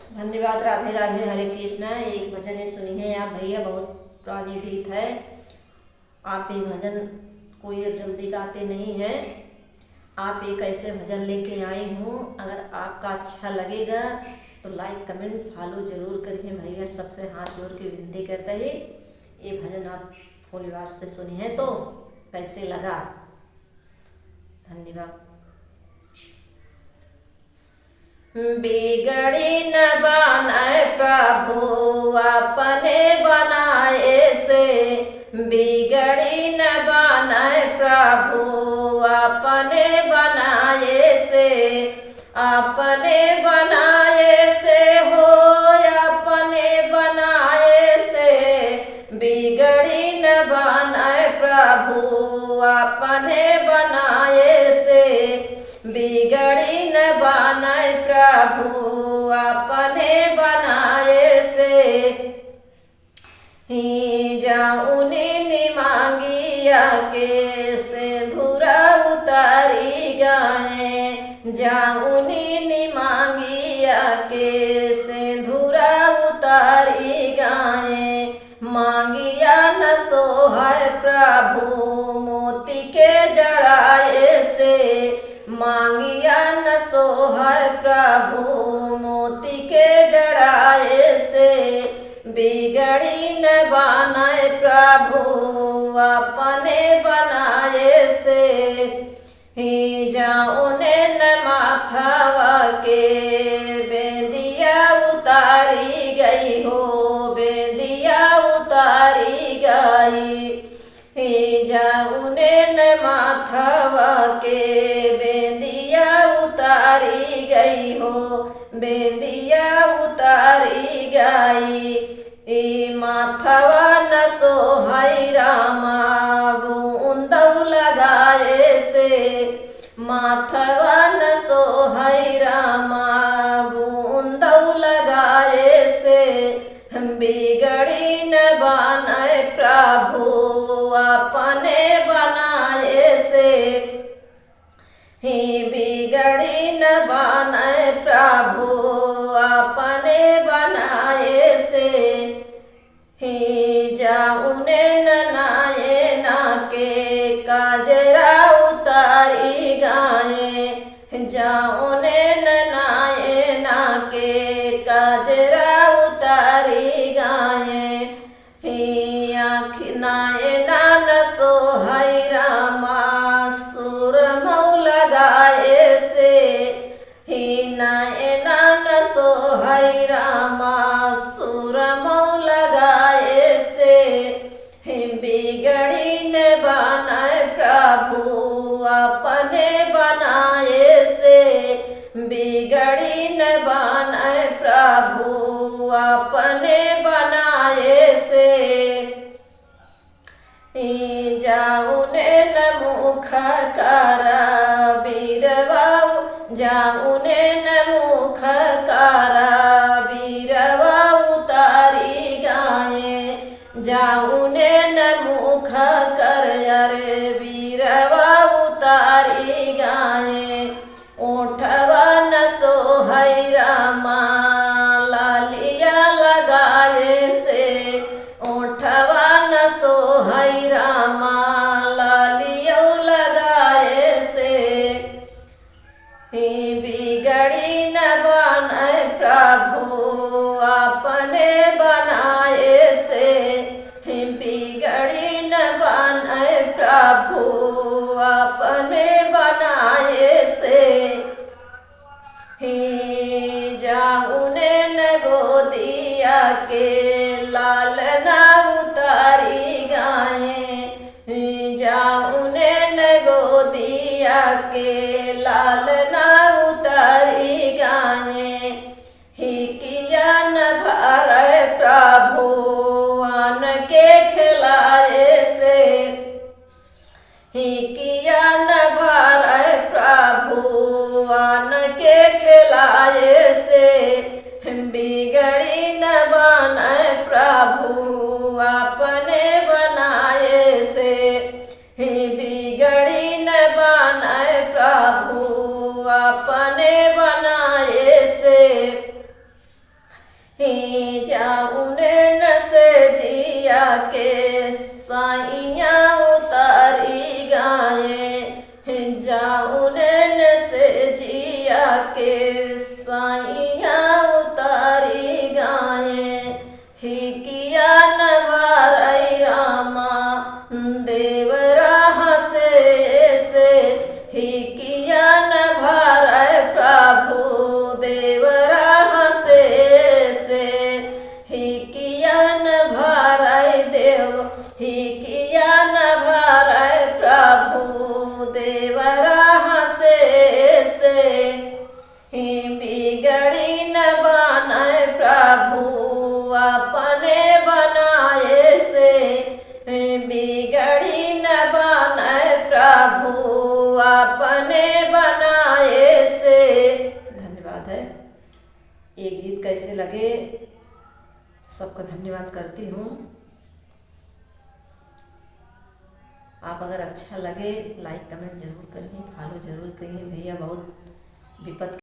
धन्यवाद। राधे राधे, हरे कृष्णा। एक भजन ये सुनी है आप भैया, बहुत पुरानी गीत है। आप ये भजन कोई जल्दी गाते नहीं हैं। आप एक ऐसे भजन लेके आई हूँ, अगर आपका अच्छा लगेगा तो लाइक कमेंट फॉलो जरूर करिए भैया। सबसे हाथ जोड़ के विनती करते ही ये भजन आप फुलवास से सुनी है तो कैसे लगा। धन्यवाद। बिगड़ी न बनाए प्रभु अपने बनाए से, बिगड़ी न बनाए प्रभु अपने बनाए से, अपने बनाए से हो, अपने बनाए से। बिगड़ी न बनाए प्रभु अपने बनाए से, बिगड़ी न बनाए प्रभु अपने बनाए से। ही जाऊनी मांगिया के सिंदूरा उतारी गाए, जाऊनी मांगिया के सिंदूरा उतारी गाए। मांगिया न सोहाय प्रभु मोती के जड़ाए से, मांगिया न सोहाय प्रभु मोती के जड़ाए से। बिगड़ी न बनाए प्रभु अपने बनाए से, ही जाऊने न माथावा के बेदिया उतारी गई हो, बेदिया उतारी गई। ही जाऊने न माथावा के बेदिया उतारी गई हो, बेदिया उतारी गई। माथवा न सोहाई रामा बूंदौ लगाए से, माथवा न सोहाई रामा बूंदौ लगाए से। बिगड़ी न बनाए प्रभु अपने बनाए से, ही बिगड़ी न बनाए प्रभु अपने बनाए से। ही जाऊने न नाये ना के काजरा उतारी गाए, जाऊने न नाये ना के काजरा उतारी गाए। ही आँख नाये ना न सोहाई रामा सुरमऊ लगाए से, ही नाये ना न सोहाई रामा सुरमऊ लगाए से। बिगड़ी न बनाए प्रभु अपने बनाए से, बिगड़ी न बनाए प्रभु अपने बनाए से। जाऊने न मुख करा बीरवाऊ, जाऊने न मुख करा बीरवा उतारी गाए, जाऊने न मुख कर अरे बीरवा उतारी गाए। ओठवा न सोहई रामा लालिया लगाए से, ओठवा न सोहई रामा लालिया लगाए से। बिगड़ी न बनाए प्रभु अपने बनाए से, बिगड़ी न बनाए प्रभु अपने बनाए से। ही जाऊने न गोदिया के लाल ना उतारी गाए, जाऊने न गोदिया के लाल ना उतारी गाए। ही किया न भरे प्रभु आन के खिलाए से, ही किया न भरे प्रभु आन के खिलाए से। बिगड़ी न बनाए प्रभु अपने बनाए से, बिगड़ी न बनाए प्रभु अपने बनाए से। ही जाऊन न से जिया के साइया उतारी गाए जाऊन न से जिया के साइया उतारी गाए ही किया न भारई रामा देवरा से ही किया न भारय प्रभु देवरा से ही किया न भारय देव ही किया न भारय प्रभु देवरा से ही बिगड़ी न बनाए प्रभु अपने बनाए से बिगड़ी न बनाए प्रभु अपने बनाए से। धन्यवाद है। ये गीत कैसे लगे सबका धन्यवाद करती हूँ। आप अगर अच्छा लगे लाइक कमेंट जरूर करिए, फॉलो जरूर करिए। भैया बहुत विपद